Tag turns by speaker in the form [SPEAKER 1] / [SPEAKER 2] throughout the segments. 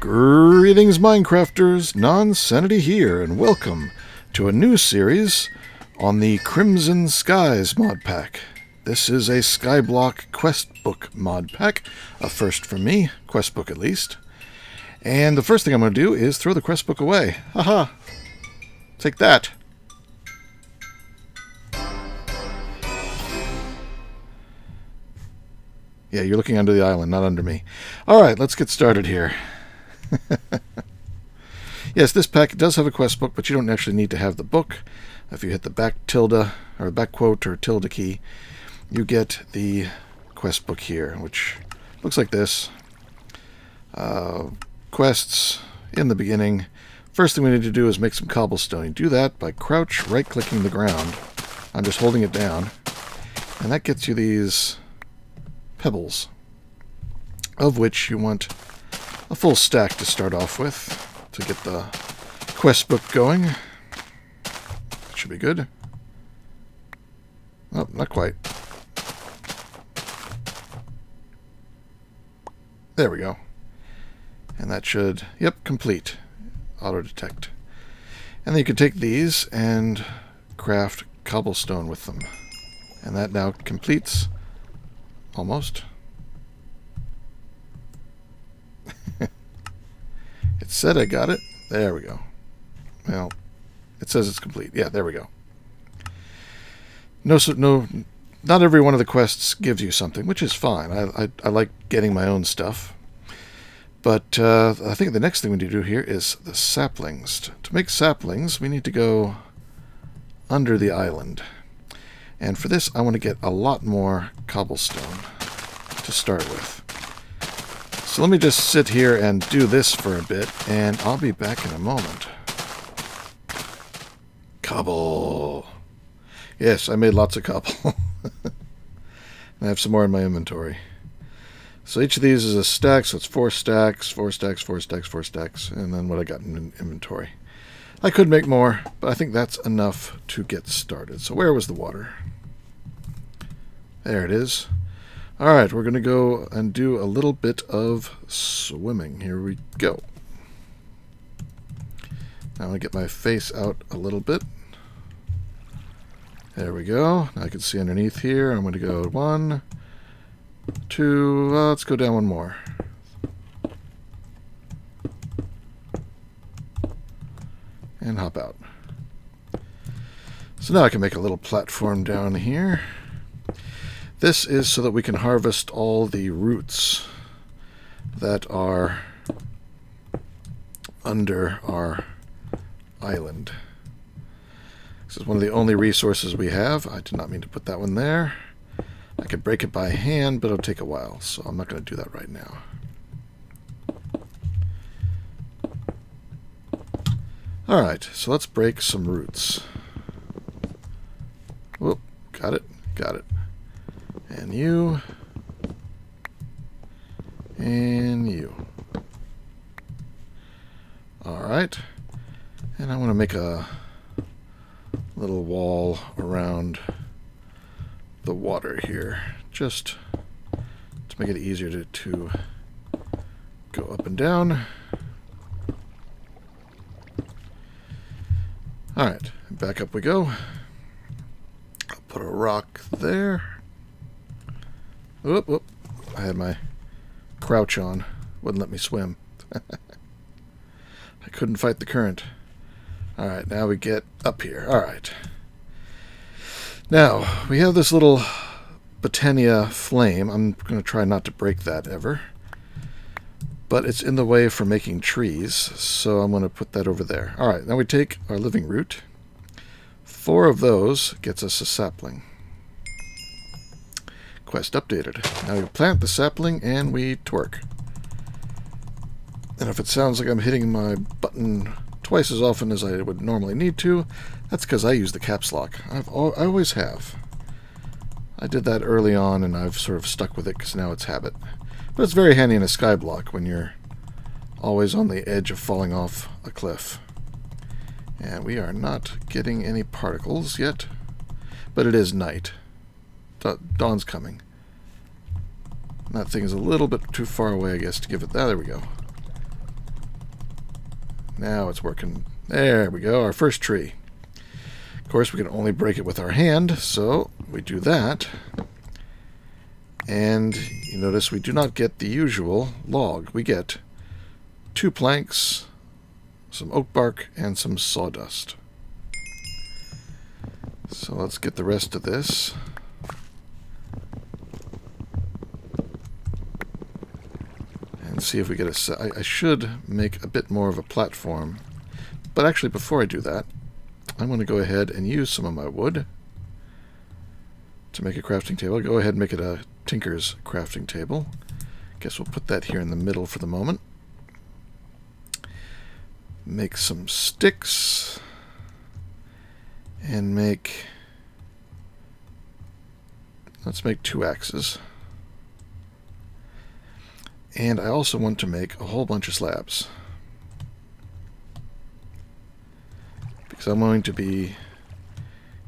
[SPEAKER 1] Greetings, Minecrafters! Nonsanity here, and welcome to a new series on the Crimson Skies mod pack. This is a Skyblock quest book mod pack, a first for me, quest book at least. And the first thing I'm going to do is throw the quest book away. Haha! Take that! Yeah, you're looking under the island, not under me. Alright, let's get started here. Yes, this pack does have a quest book, but you don't actually need to have the book. If you hit the back tilde, or back quote, or tilde key, you get the quest book here, which looks like this. Quests in the beginning. First thing we need to do is make some cobblestone. You do that by crouch, right-clicking the ground. I'm just holding it down. And that gets you these pebbles, of which you want a full stack to start off with to get the quest book going. Should be good. Oh, not quite. There we go. And that should, yep, complete. Auto-detect. And then you can take these and craft cobblestone with them. And that now completes. Almost. It said I got it. There we go. Well, it says it's complete. Yeah, there we go. No, not every one of the quests gives you something, which is fine. I like getting my own stuff. But I think the next thing we need to do here is the saplings. To make saplings, we need to go under the island. And for this, I want to get a lot more cobblestone to start with. So let me just sit here and do this for a bit, and I'll be back in a moment. Cobble! Yes, I made lots of cobble. I have some more in my inventory. So each of these is a stack, so it's 4 stacks, 4 stacks, 4 stacks, 4 stacks, and then what I got in inventory. I could make more, but I think that's enough to get started. So where was the water? There it is. Alright, we're going to go and do a little bit of swimming. Here we go. Now I get my face out a little bit. There we go. Now I can see underneath here. I'm going to go 1, 2, let's go down one more. And hop out. So now I can make a little platform down here. This is so that we can harvest all the roots that are under our island. This is one of the only resources we have. I did not mean to put that one there. I could break it by hand, but it'll take a while, so I'm not going to do that right now. Alright, so let's break some roots. Whoop, got it, got it. And you. And you. Alright. And I want to make a little wall around the water here, just to make it easier to go up and down. Alright, back up we go. I'll put a rock there. Whoop, whoop. I had my crouch on. Wouldn't let me swim. I couldn't fight the current. Alright, now we get up here. Alright. Now, we have this little Botania flame. I'm going to try not to break that ever. But it's in the way for making trees, so I'm going to put that over there. Alright, now we take our living root. 4 of those gets us a sapling. Quest updated. Now we plant the sapling and we twerk. And if it sounds like I'm hitting my button twice as often as I would normally need to, that's because I use the caps lock. I always have. I did that early on and I've sort of stuck with it because now it's habit. But it's very handy in a skyblock when you're always on the edge of falling off a cliff. And we are not getting any particles yet, but it is night. Dawn's coming. That thing is a little bit too far away, I guess, to give it... there we go. Now it's working. There we go, our first tree. Of course, we can only break it with our hand, so we do that. And you notice we do not get the usual log. We get 2 planks, some oak bark, and some sawdust. So let's get the rest of this. And see if we get a... I should make a bit more of a platform. But actually, before I do that, I'm going to go ahead and use some of my wood to make a crafting table. I'll go ahead and make it a Tinker's crafting table. Guess we'll put that here in the middle for the moment. Make some sticks. And make... let's make 2 axes. And I also want to make a whole bunch of slabs. Because I'm going to be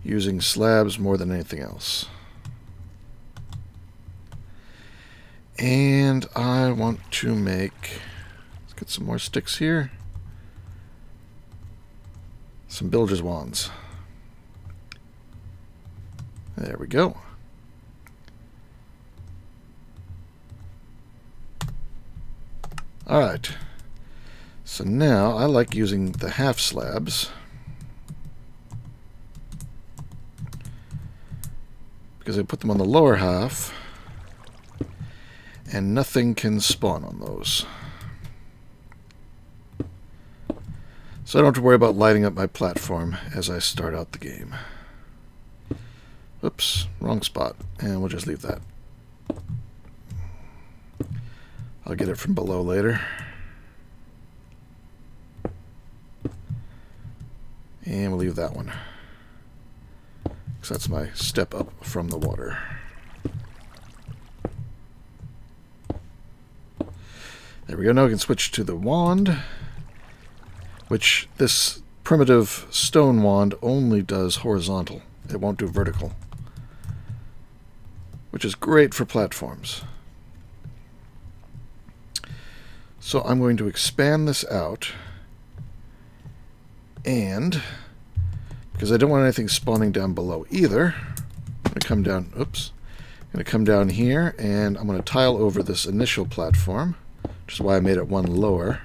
[SPEAKER 1] using slabs more than anything else. And I want to make... let's get some more sticks here. Some bilger's wands. There we go. Alright. So now I like using the half slabs because I put them on the lower half and nothing can spawn on those. So I don't have to worry about lighting up my platform as I start out the game. Oops, wrong spot. And we'll just leave that. I'll get it from below later. And we'll leave that one, because that's my step up from the water. There we go. Now we can switch to the wand, which this primitive stone wand only does horizontal. It won't do vertical, which is great for platforms. So I'm going to expand this out, and because I don't want anything spawning down below either, I'm going to come down, oops, I'm going to come down here, and I'm going to tile over this initial platform, which is why I made it one lower.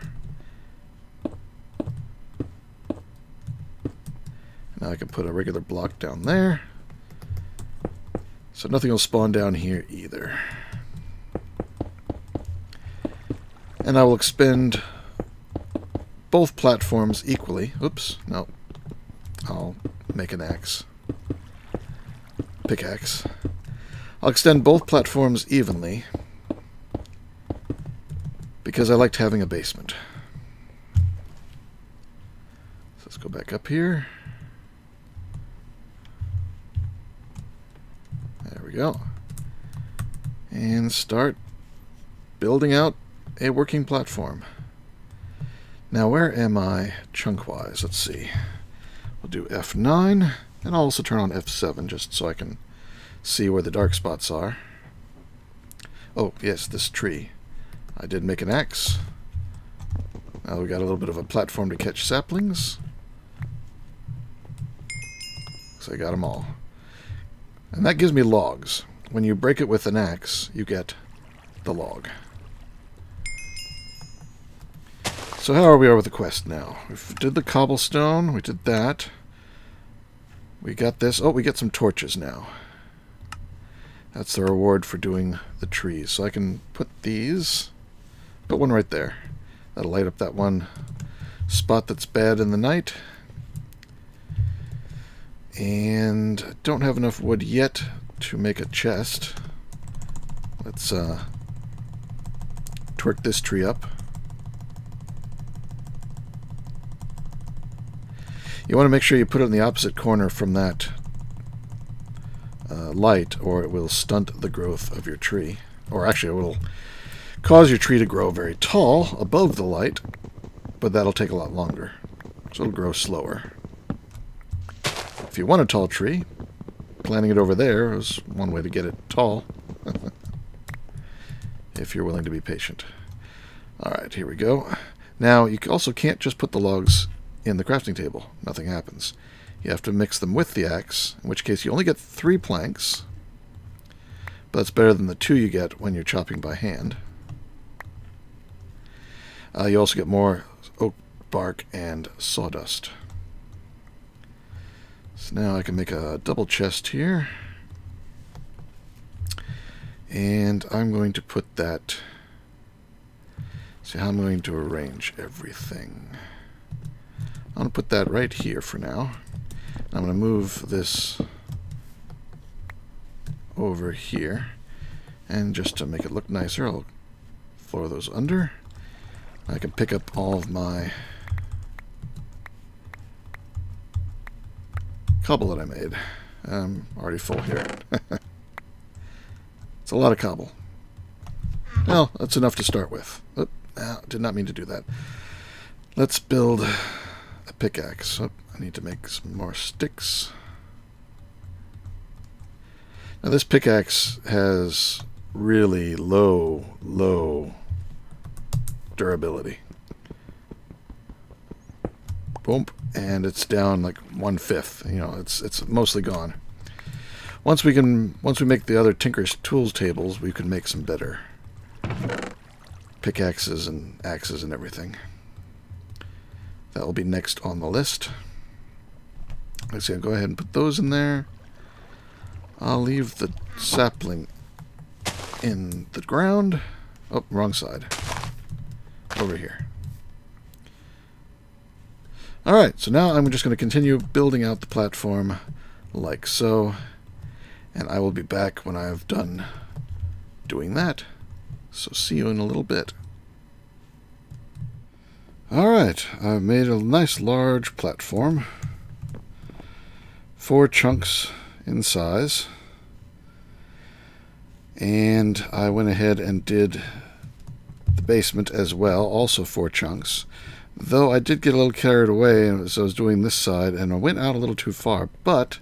[SPEAKER 1] Now I can put a regular block down there, so nothing will spawn down here either. And I will expend both platforms equally. Oops, no. I'll make an axe. Pickaxe. I'll extend both platforms evenly because I liked having a basement. So let's go back up here. There we go. And start building out a working platform. Now where am I chunk-wise? Let's see. We'll do F9, and I'll also turn on F7 just so I can see where the dark spots are. Oh, yes, this tree. I did make an axe. Now we got a little bit of a platform to catch saplings. So I got them all. And that gives me logs. When you break it with an axe, you get the log. So how are we with the quest now? We did the cobblestone, we did that. We got this. Oh, we get some torches now. That's the reward for doing the trees. So I can put these, put one right there. That'll light up that one spot that's bad in the night. And I don't have enough wood yet to make a chest. Let's twerk this tree up. You want to make sure you put it in the opposite corner from that light, or it will stunt the growth of your tree. Or actually, it will cause your tree to grow very tall above the light, but that'll take a lot longer. So it'll grow slower. If you want a tall tree, planting it over there is one way to get it tall. If you're willing to be patient. Alright, here we go. Now, you also can't just put the logs in the crafting table. Nothing happens. You have to mix them with the axe, in which case you only get 3 planks. But that's better than the 2 you get when you're chopping by hand. You also get more oak bark and sawdust. So now I can make a double chest here. And I'm going to put that... See how I'm going to arrange everything. I'm going to put that right here for now. I'm going to move this over here. And just to make it look nicer, I'll floor those under. I can pick up all of my cobble that I made. I'm already full here. It's a lot of cobble. Well, that's enough to start with. Oh, did not mean to do that. Let's build a pickaxe. Oh, I need to make some more sticks. Now this pickaxe has really low durability. Boom, and it's down like 1/5. You know, it's mostly gone. Once we make the other Tinker's Tools tables, we can make some better pickaxes and axes and everything. That will be next on the list. Let's see, I'll go ahead and put those in there. I'll leave the sapling in the ground. Oh, wrong side. Over here. Alright, so now I'm just going to continue building out the platform like so. And I will be back when I've done doing that. So see you in a little bit. Alright, I've made a nice large platform. 4 chunks in size. And I went ahead and did the basement as well, also 4 chunks. Though I did get a little carried away as I was doing this side, and I went out a little too far. But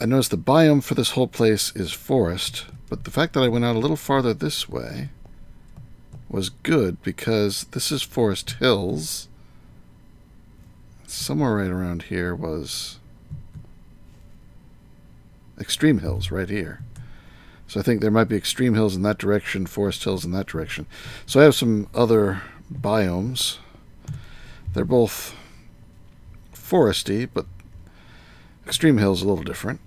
[SPEAKER 1] I noticed the biome for this whole place is forest. But the fact that I went out a little farther this way was good, because this is Forest Hills. Somewhere right around here was Extreme Hills, right here. So I think there might be Extreme Hills in that direction, Forest Hills in that direction. So I have some other biomes. They're both foresty, but Extreme Hills is a little different.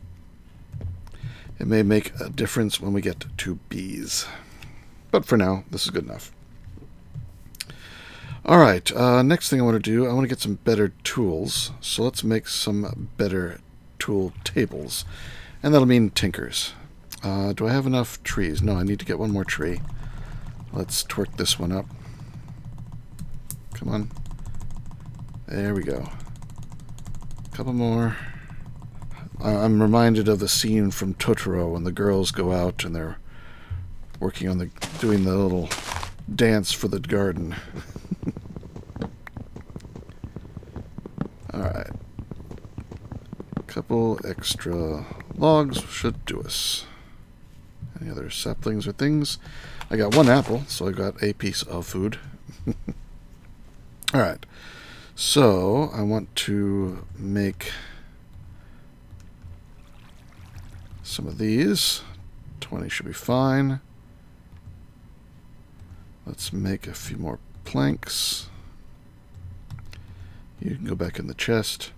[SPEAKER 1] It may make a difference when we get to bees. But for now, this is good enough. Alright, next thing I want to do, I want to get some better tools. So let's make some better tool tables. And that'll mean tinkers. Do I have enough trees? No, I need to get one more tree. Let's twerk this one up. Come on. There we go. A couple more. I'm reminded of the scene from Totoro when the girls go out and they're working on doing the little dance for the garden. Alright. A couple extra logs should do us. Any other saplings or things? I got 1 apple, so I got a piece of food. Alright. So, I want to make some of these. 20 should be fine. Let's make a few more planks. You can go back in the chest.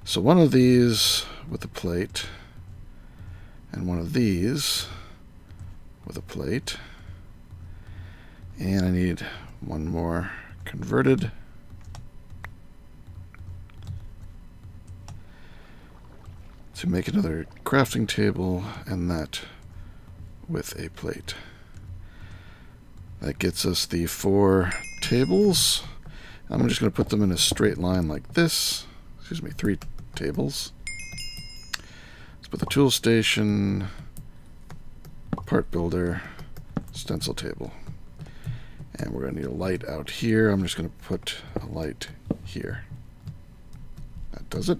[SPEAKER 1] So one of these with a plate, and one of these with a plate. And I need one more converted. To make another crafting table, and that with a plate. That gets us the 4 tables. I'm just going to put them in a straight line like this. Excuse me, 3 tables. Let's put the tool station, part builder, stencil table. And we're going to need a light out here. I'm just going to put a light here. That does it.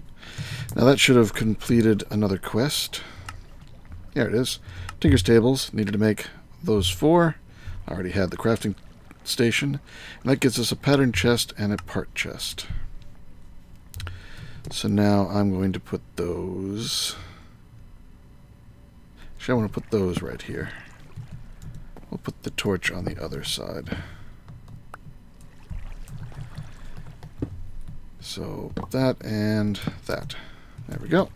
[SPEAKER 1] Now that should have completed another quest. There it is. Tinker's tables. Needed to make those 4. I already had the crafting station, and that gives us a pattern chest and a part chest. So now I'm going to put those... Actually, I want to put those right here. We'll put the torch on the other side. So that and that. There we go.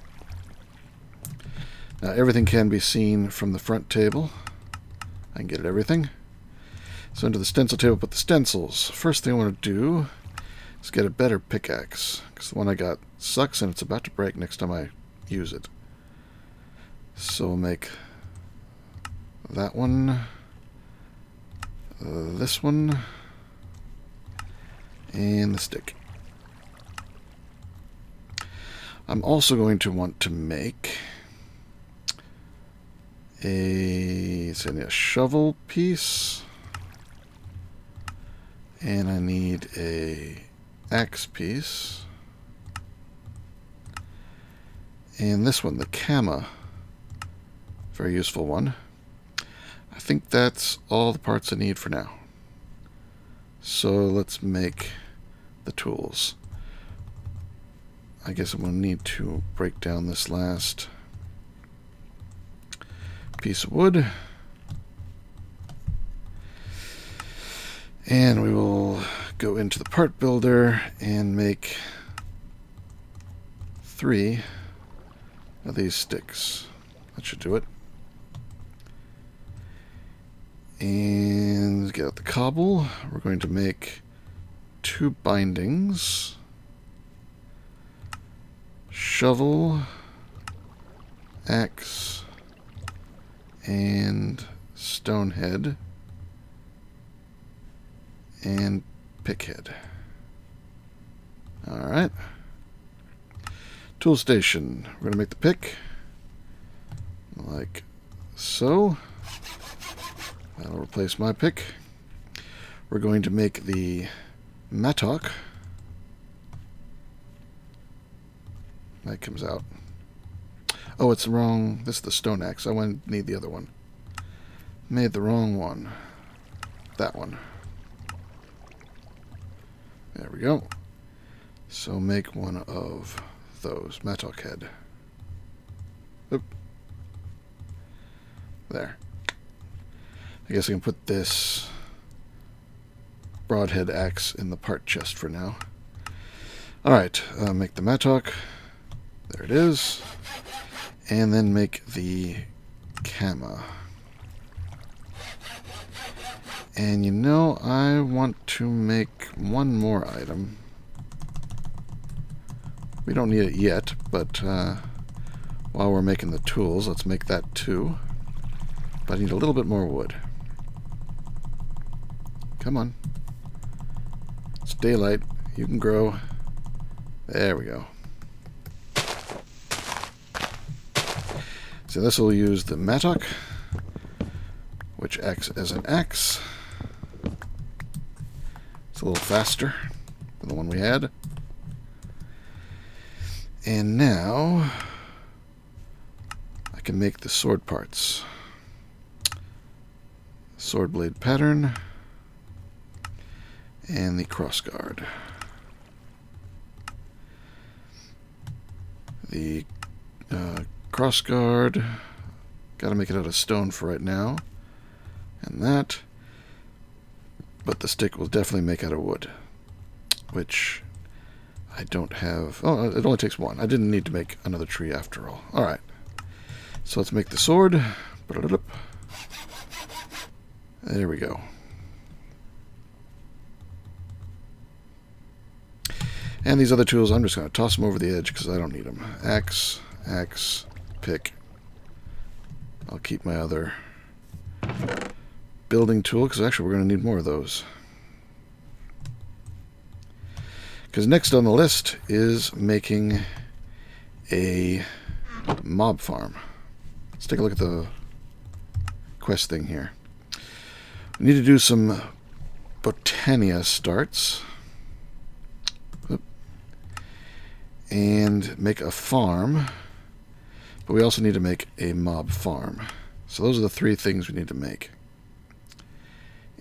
[SPEAKER 1] Now everything can be seen from the front table. I can get at everything. So into the stencil table, put the stencils. First thing I want to do is get a better pickaxe, because the one I got sucks and it's about to break next time I use it. So we'll make that one, this one, and the stick. I'm also going to want to make a shovel piece, and I need a axe piece, and this one, the Kama, very useful one. I think that's all the parts I need for now. So let's make the tools. I guess I'm going to need to break down this last piece of wood. And we will go into the part builder and make 3 of these sticks. That should do it. And get out the cobble. We're going to make 2 bindings. Shovel, axe, and stone head, and pick head. Alright. Tool station. We're going to make the pick, like so. That'll replace my pick. We're going to make the mattock. That comes out. Oh, it's wrong. This is the stone axe. I need the other one. Made the wrong one. That one. There we go. So make one of those. Mattock head. Oop. There. I guess I can put this broadhead axe in the part chest for now. Alright, make the mattock. There it is. And then make the Kama. And you know, I want to make one more item. We don't need it yet, but while we're making the tools, let's make that too. But I need a little bit more wood. Come on. It's daylight. You can grow. There we go. So this will use the mattock, which acts as an axe. It's a little faster than the one we had. And now I can make the sword parts. Sword blade pattern and the crossguard. The crossguard, gotta make it out of stone for right now, and that, but the stick will definitely make out of wood, which I don't have. Oh, it only takes one. I didn't need to make another tree after all. Alright, so let's make the sword. There we go. And these other tools, I'm just going to toss them over the edge because I don't need them. Axe, axe, pick. I'll keep my other building tool because actually we're going to need more of those. Because next on the list is making a mob farm. Let's take a look at the quest thing here. We need to do some Botania starts. And make a farm. But we also need to make a mob farm. So those are the 3 things we need to make.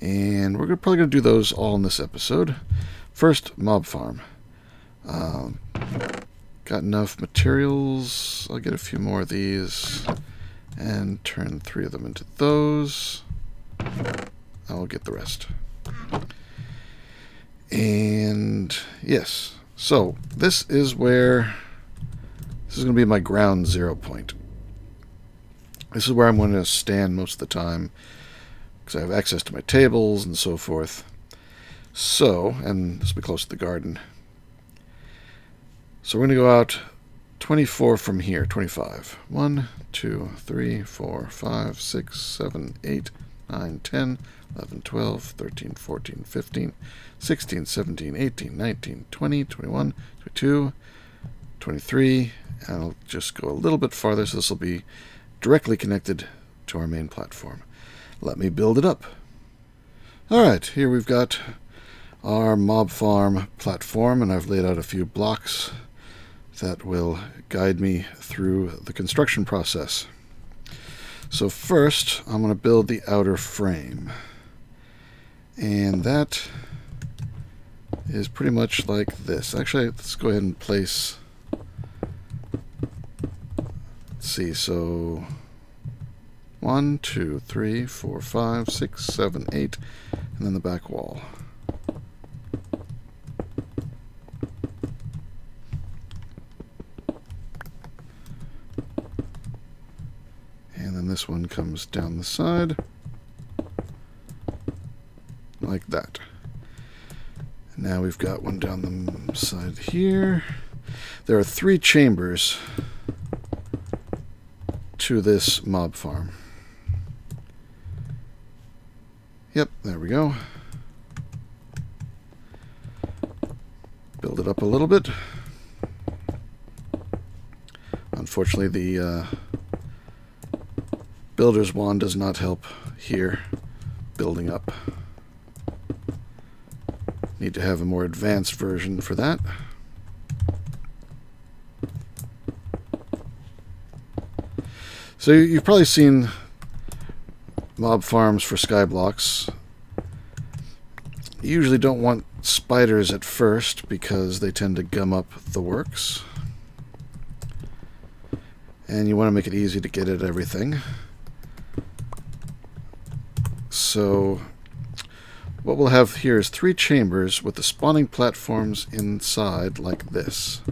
[SPEAKER 1] And we're probably going to do those all in this episode. First, mob farm. Got enough materials. I'll get a few more of these and turn 3 of them into those. I'll get the rest. And yes, so this is going to be my ground 0 point. This is where I'm going to stand most of the time because I have access to my tables and so forth. So, and this will be close to the garden. So we're going to go out 24 from here, 25. 1, 2, 3, 4, 5, 6, 7, 8, 9, 10, 11, 12, 13, 14, 15, 16, 17, 18, 19, 20, 21, 22, 23, and I'll just go a little bit farther, so this will be directly connected to our main platform. Let me build it up. Alright, here we've got our mob farm platform, and I've laid out a few blocks that will guide me through the construction process. So first, I'm going to build the outer frame. And that is pretty much like this. Actually, let's go ahead and place... Let's see, so 1, 2, 3, 4, 5, 6, 7, 8, and then the back wall. And then this one comes down the side, like that. And now we've got one down the side here. There are 3 chambers to this mob farm. Yep, there we go. Build it up a little bit. Unfortunately, the builder's wand does not help here building up. Need to have a more advanced version for that. So you've probably seen mob farms for Skyblocks. You usually don't want spiders at first because they tend to gum up the works. And you want to make it easy to get at everything. So what we'll have here is 3 chambers with the spawning platforms inside like this.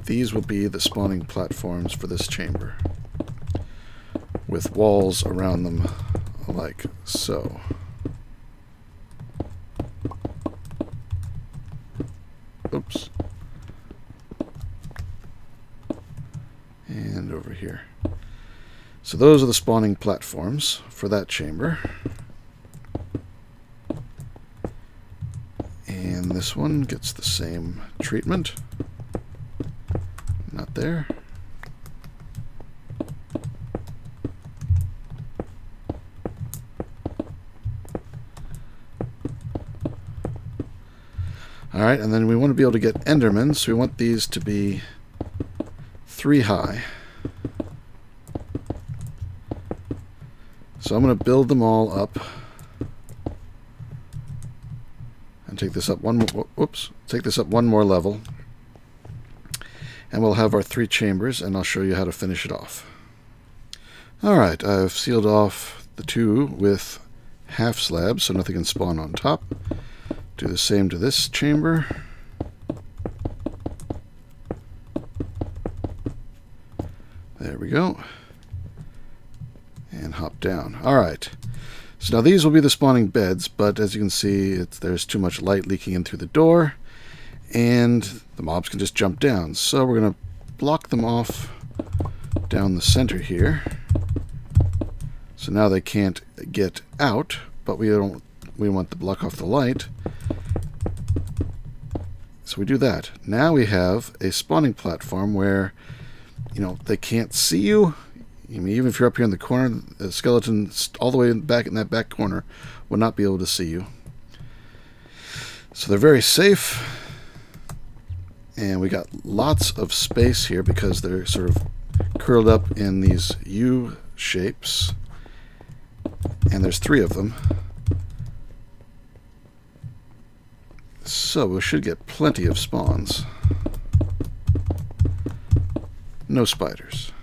[SPEAKER 1] These will be the spawning platforms for this chamber, with walls around them like so. Oops. And over here. So those are the spawning platforms for that chamber. And this one gets the same treatment. Not there. Alright, and then we want to be able to get Endermen, so we want these to be 3 high. So I'm going to build them all up. And take this up one more level. And we'll have our 3 chambers, and I'll show you how to finish it off. Alright, I've sealed off the 2 with half slabs, so nothing can spawn on top. Do the same to this chamber. There we go. And hop down. Alright. So now these will be the spawning beds, but as you can see, there's too much light leaking in through the door, and the mobs can just jump down. So we're going to block them off down the center here. So now they can't get out, but we want to block off the light. So we do that. Now we have a spawning platform where, they can't see you. I mean, even if you're up here in the corner, the skeleton all the way back in that back corner will not be able to see you. So they're very safe. And we got lots of space here because they're sort of curled up in these U shapes. And there's 3 of them. So we should get plenty of spawns. No spiders.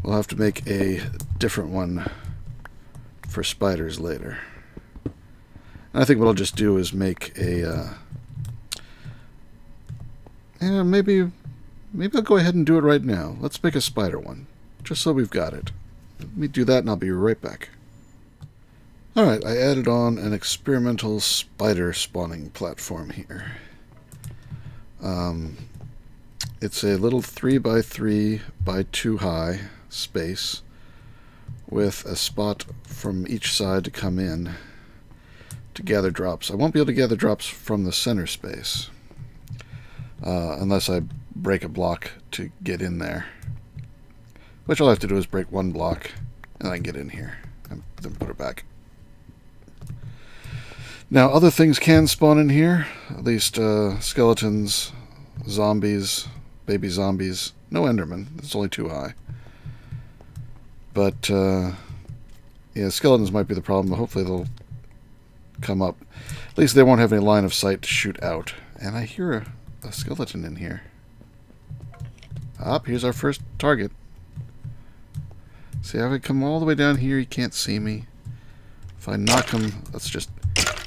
[SPEAKER 1] We'll have to make a different one for spiders later. And I think what I'll just do is make a... maybe I'll go ahead and do it right now. Let's make a spider one, just so we've got it. Let me do that and I'll be right back. Alright, I added on an experimental spider spawning platform here. It's a little 3x3 by 2 high space with a spot from each side to come in to gather drops. I won't be able to gather drops from the center space unless I break a block to get in there. Which all I have to do is break one block and I can get in here and then put it back. Now other things can spawn in here, at least skeletons, zombies, baby zombies. No Enderman, it's only 2 high. But yeah, skeletons might be the problem, but hopefully they'll come up. At least they won't have any line of sight to shoot out. And I hear a skeleton in here. Here's our first target. See, if I come all the way down here, he can't see me. If I knock him, let's just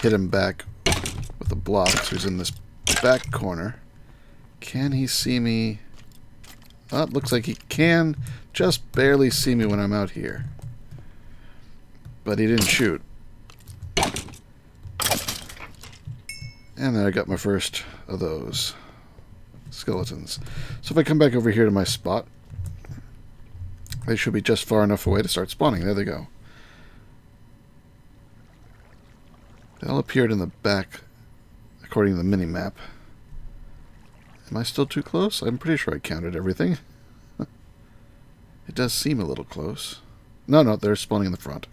[SPEAKER 1] hit him back with a block. So he's in this back corner. Can he see me? Looks like he can just barely see me when I'm out here. But he didn't shoot. And then I got my first of those skeletons. So if I come back over here to my spot, they should be just far enough away to start spawning. There they go. They all appeared in the back, according to the mini-map. Am I still too close? I'm pretty sure I counted everything. It does seem a little close. No, they're spawning in the front.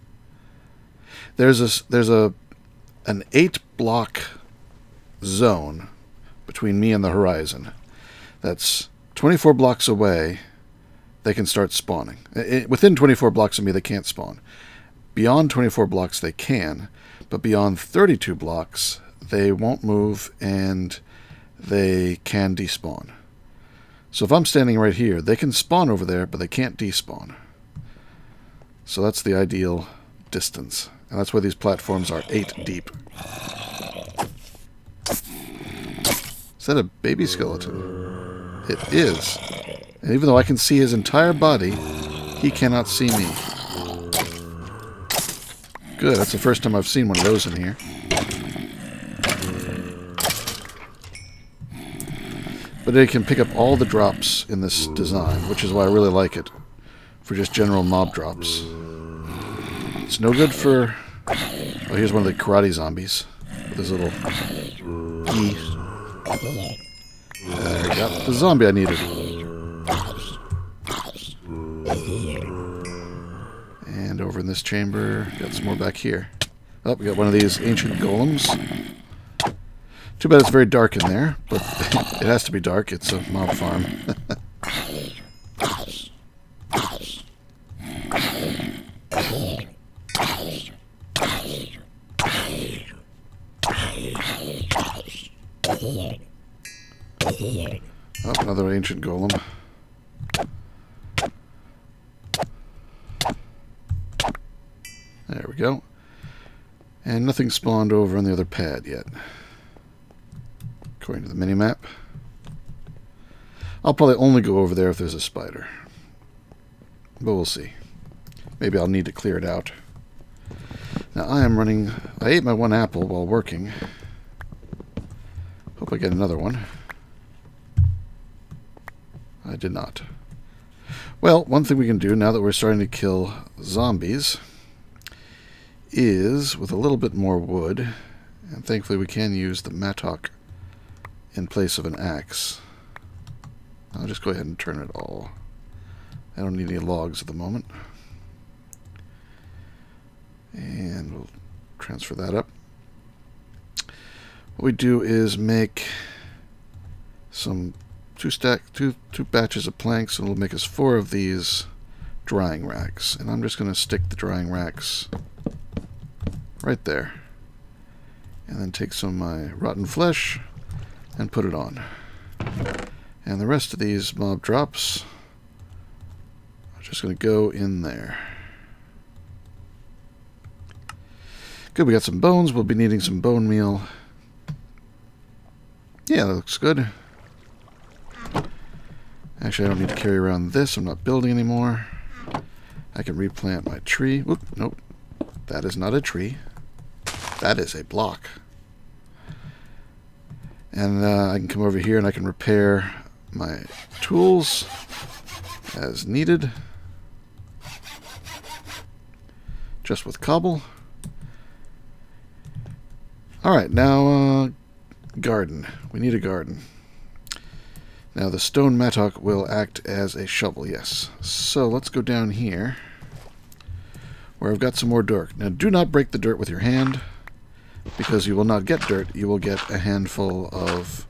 [SPEAKER 1] There's an 8-block zone between me and the horizon. That's 24 blocks away. They can start spawning. Within 24 blocks of me, they can't spawn. Beyond 24 blocks, they can. But beyond 32 blocks, they won't move and they can despawn. So if I'm standing right here, they can spawn over there, but they can't despawn. So that's the ideal distance. And that's why these platforms are 8 deep. Is that a baby skeleton? It is. And even though I can see his entire body, he cannot see me. Good, that's the first time I've seen one of those in here. But it can pick up all the drops in this design, which is why I really like it for just general mob drops. It's no good for... Oh, here's one of the karate zombies with his little E. There we go. The zombie I needed. And over in this chamber, got some more back here. Oh, we got one of these ancient golems. Too bad it's very dark in there, but it has to be dark. It's a mob farm. Oh, another ancient golem. There we go. And nothing spawned over on the other pad yet, according to the mini-map. I'll probably only go over there if there's a spider. But we'll see. Maybe I'll need to clear it out. Now I am running... I ate my 1 apple while working. Hope I get another one. I did not. Well, one thing we can do now that we're starting to kill zombies is, with a little bit more wood, and thankfully we can use the mattock in place of an axe. I'll just go ahead and turn it all. I don't need any logs at the moment. And we'll transfer that up. What we do is make some two batches of planks, and it'll make us 4 of these drying racks. And I'm just going to stick the drying racks right there. And then take some of my rotten flesh and put it on. And the rest of these mob drops are just going to go in there. Good, we got some bones. We'll be needing some bone meal. Yeah, that looks good. Actually, I don't need to carry around this. I'm not building anymore. I can replant my tree. Whoop, nope. That is not a tree. That is a block. And I can come over here and I can repair my tools as needed. Just with cobble. Alright, now garden. We need a garden. Now the stone mattock will act as a shovel, yes. So let's go down here where I've got some more dirt. Now do not break the dirt with your hand, because you will not get dirt. You will get a handful of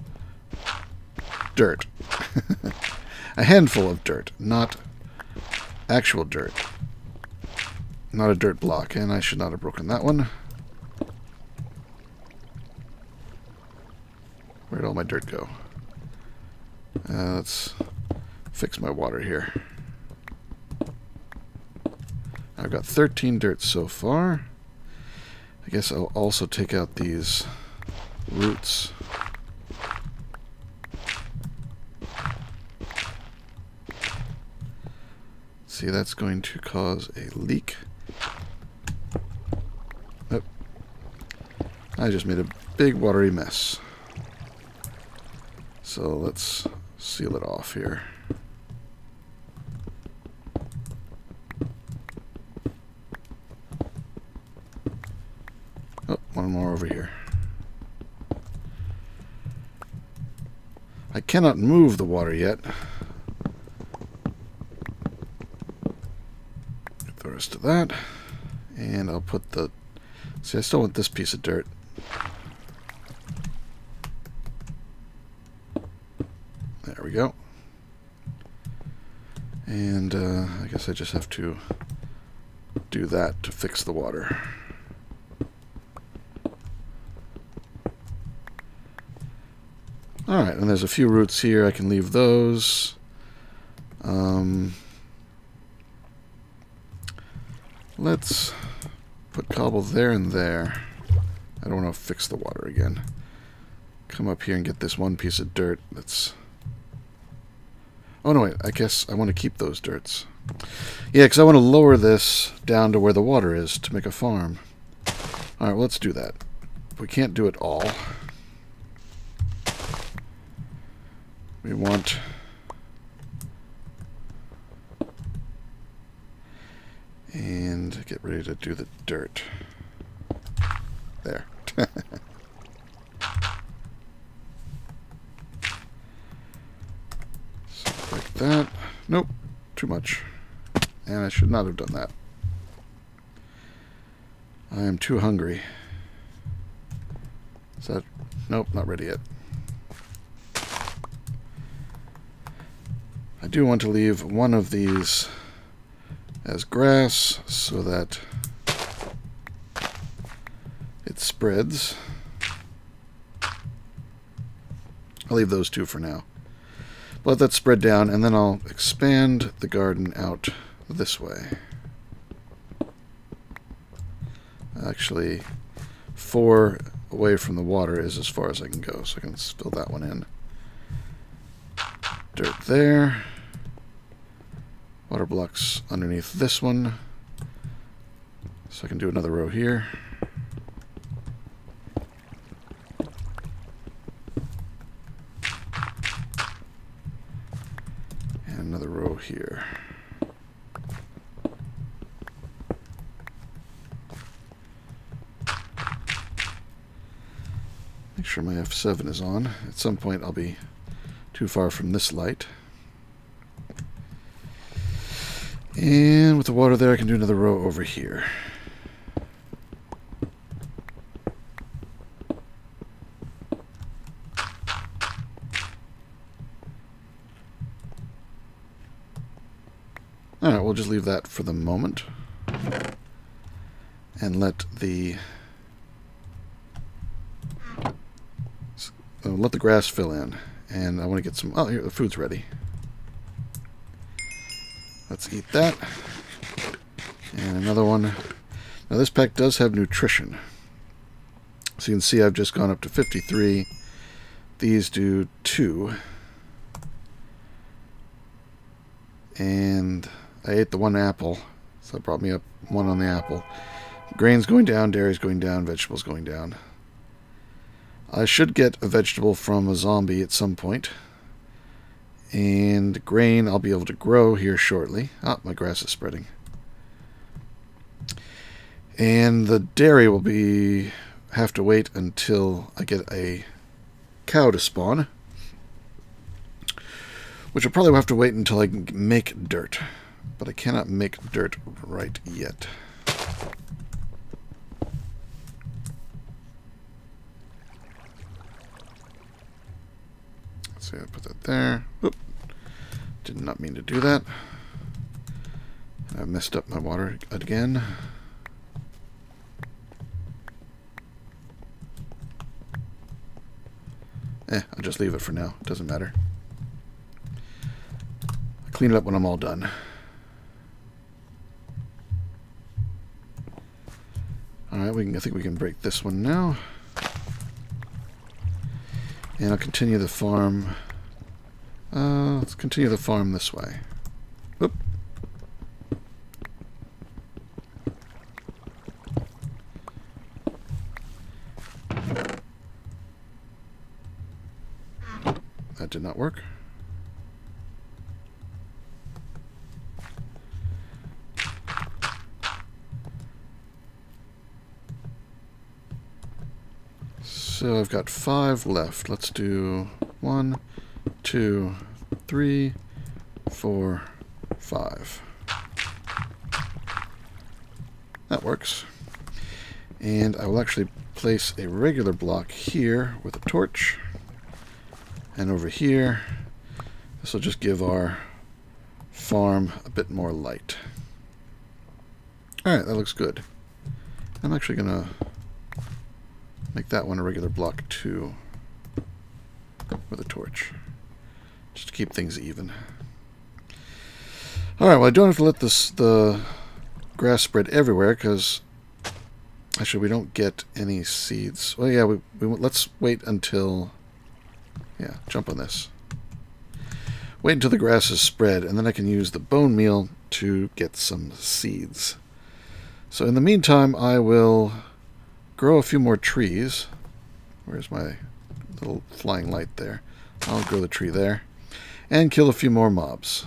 [SPEAKER 1] dirt. A handful of dirt, not actual dirt. Not a dirt block, and I should not have broken that one. Where'd all my dirt go? Let's fix my water here. I've got 13 dirt so far. I guess I'll also take out these roots. See, that's going to cause a leak. Oh. I just made a big watery mess. So let's seal it off here. Oh, one more over here. I cannot move the water yet. Get the rest of that. And I'll put the... See, I still want this piece of dirt. There we go. And I guess I just have to do that to fix the water. Alright, and there's a few roots here. I can leave those. Let's put cobble there and there. I don't want to fix the water again. Come up here and get this one piece of dirt that's... Oh no, wait, I guess I want to keep those dirts. Yeah, because I want to lower this down to where the water is to make a farm. Alright, well, let's do that. We can't do it all. We want... And get ready to do the dirt. There. So like that. Nope, too much. And I should not have done that. I am too hungry. Is that... Nope, not ready yet. I do want to leave one of these as grass so that it spreads. I'll leave those two for now. Let that spread down, and then I'll expand the garden out this way. Actually, 4 away from the water is as far as I can go, so I can fill that one in. Dirt there. Water blocks underneath this one. So I can do another row here. And another row here. Make sure my F7 is on. At some point I'll be too far from this light. And with the water there, I can do another row over here. Alright, we'll just leave that for the moment. And let the let the grass fill in. And I want to get some... Oh, here, the food's ready. Let's eat that. And another one. Now this pack does have nutrition. So you can see I've just gone up to 53. These do 2. And I ate the 1 apple. So that brought me up 1 on the apple. Grain's going down, dairy's going down, vegetables going down. I should get a vegetable from a zombie at some point. And grain I'll be able to grow here shortly. Ah, my grass is spreading. And the dairy will have to wait until I get a cow to spawn. Which will probably have to wait until I can make dirt. But I cannot make dirt right yet. So I put that there. Oop. Did not mean to do that. I messed up my water again. I'll just leave it for now. Doesn't matter. I'll clean it up when I'm all done. Alright, I think we can break this one now. And I'll continue the farm. Let's continue the farm this way. Oop. That did not work. So I've got 5 left. Let's do 1, 2, 3, 4, 5. That works. And I will actually place a regular block here with a torch. And over here, this will just give our farm a bit more light. Alright, that looks good. I'm actually going to make that one a regular block too, with a torch, just to keep things even. Alright, well I don't have to let the grass spread everywhere, because actually we don't get any seeds. Well, yeah, let's wait until... Yeah, jump on this. Wait until the grass is spread, and then I can use the bone meal to get some seeds. So in the meantime, I will grow a few more trees. Where's my little flying light there? I'll grow the tree there. And kill a few more mobs.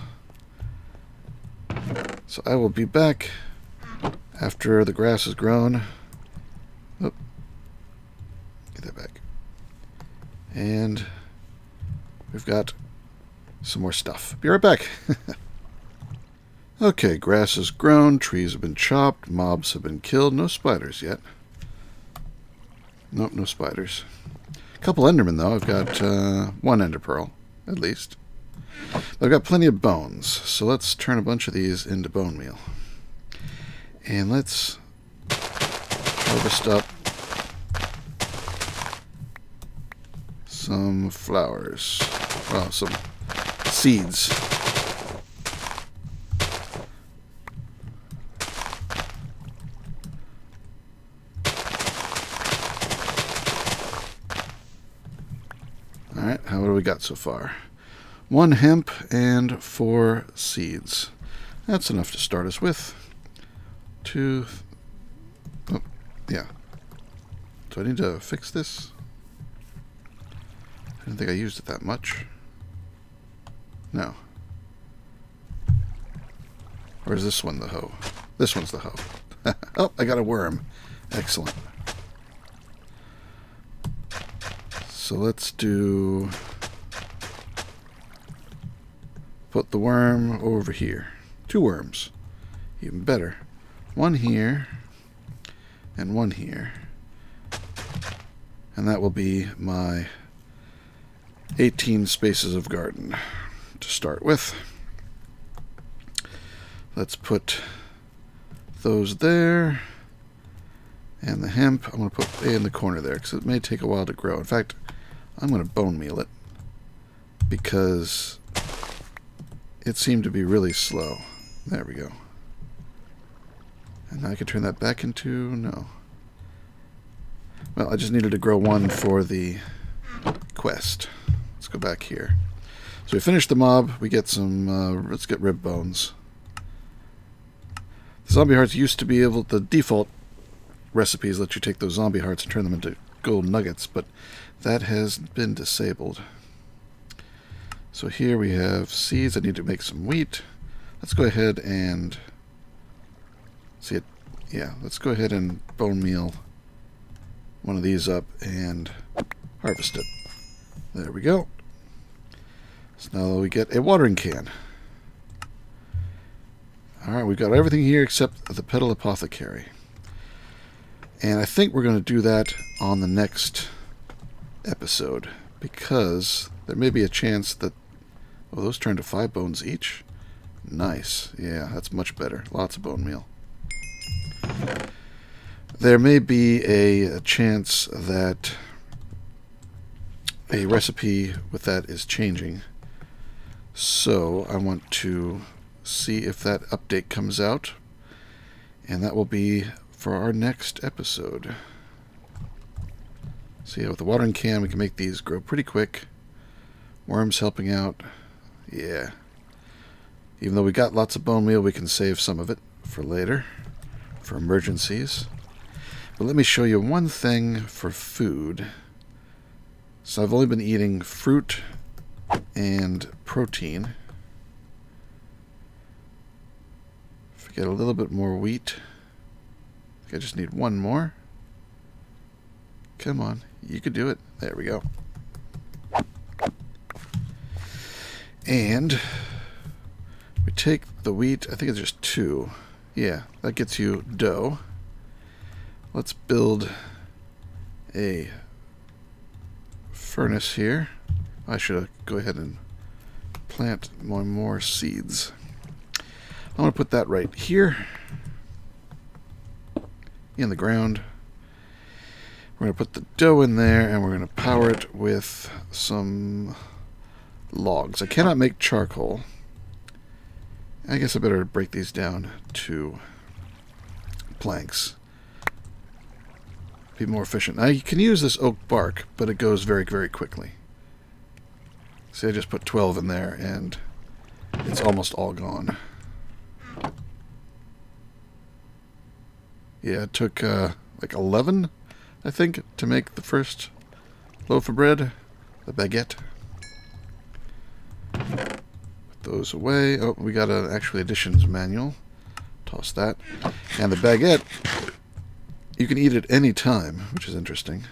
[SPEAKER 1] So I will be back after the grass is grown. Oh, get that back. And we've got some more stuff. Be right back. Okay, grass is grown, trees have been chopped, mobs have been killed. No spiders yet. Nope, no spiders. A couple endermen, though. I've got 1 ender pearl, at least. I've got plenty of bones, so let's turn a bunch of these into bone meal. And let's harvest up some flowers. Well, some seeds. Alright, what do we got so far? 1 hemp and 4 seeds. That's enough to start us with. 2... Oh, yeah. Do I need to fix this? I didn't think I used it that much. No. Or is this one the hoe? This one's the hoe. Oh, I got a worm. Excellent. So let's do... Put the worm over here. 2 worms. Even better. 1 here. And 1 here. And that will be my 18 spaces of garden to start with. Let's put those there. And the hemp, I'm going to put in the corner there because it may take a while to grow. In fact, I'm going to bone meal it because it seemed to be really slow. There we go. And I can turn that back into... no. Well, I just needed to grow one for the quest. Let's go back here. So we finished the mob. We get some... let's get rib bones. The zombie hearts used to be able... the default recipes let you take those zombie hearts and turn them into gold nuggets, but that has been disabled. So here we have seeds. I need to make some wheat. Let's go ahead and... see it? Yeah, let's go ahead and bone meal one of these up and harvest it. There we go. So now we get a watering can. Alright, we've got everything here except the Petal Apothecary. And I think we're going to do that on the next episode, because there may be a chance that... oh, those turn to 5 bones each? Nice. Yeah, that's much better. Lots of bone meal. There may be a chance that a recipe with that is changing. So I want to see if that update comes out. And that will be for our next episode. So yeah, with the watering can we can make these grow pretty quick. Worms helping out. Yeah. Even though we got lots of bone meal, we can save some of it for later, for emergencies. But let me show you one thing for food. So I've only been eating fruit and protein. If I get a little bit more wheat, I think I just need one more. Come on, you could do it. There we go. And we take the wheat, I think it's just 2. Yeah, that gets you dough. Let's build a furnace here. I should go ahead and plant more seeds. I'm going to put that right here in the ground. We're going to put the dough in there and we're going to power it with some logs. I cannot make charcoal. I guess I better break these down to planks. Be more efficient. Now you can use this oak bark, but it goes very, very quickly. See, I just put 12 in there and it's almost all gone. Yeah, it took like 11, I think, to make the first loaf of bread, the baguette. Put those away. Oh, we got an actually additions manual. Toss that. And the baguette, you can eat it any time, which is interesting.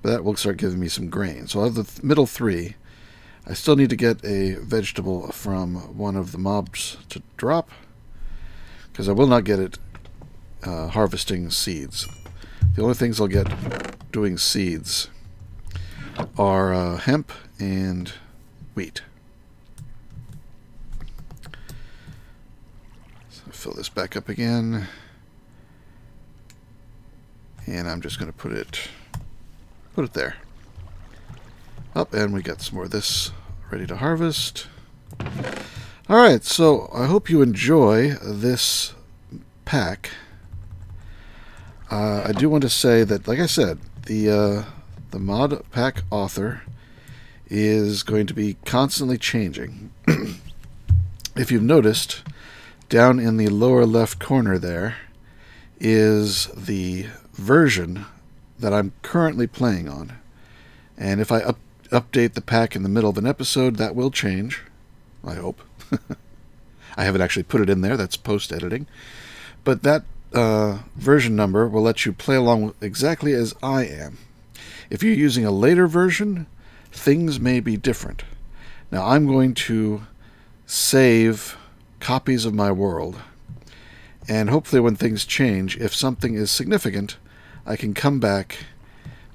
[SPEAKER 1] But that will start giving me some grain. So of the middle 3, I still need to get a vegetable from one of the mobs to drop, because I will not get it harvesting seeds. The only things I'll get doing seeds are hemp and wheat. So fill this back up again. And I'm just going to put it there. Up, and we got some more of this ready to harvest. Alright, so I hope you enjoy this pack. I do want to say that, like I said, the mod pack author is going to be constantly changing. If you've noticed, down in the lower left corner there is the version that I'm currently playing on. And if I update the pack in the middle of an episode, that will change. I hope. I haven't actually put it in there. That's post-editing. But that version number will let you play along exactly as I am. If you're using a later version, things may be different. Now, I'm going to save copies of my world. And hopefully when things change, if something is significant, I can come back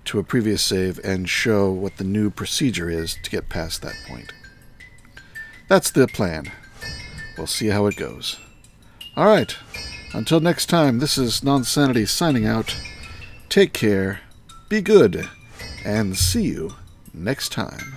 [SPEAKER 1] to a previous save and show what the new procedure is to get past that point. That's the plan. We'll see how it goes. Alright, until next time, this is Nonsanity signing out. Take care, be good, and see you next time.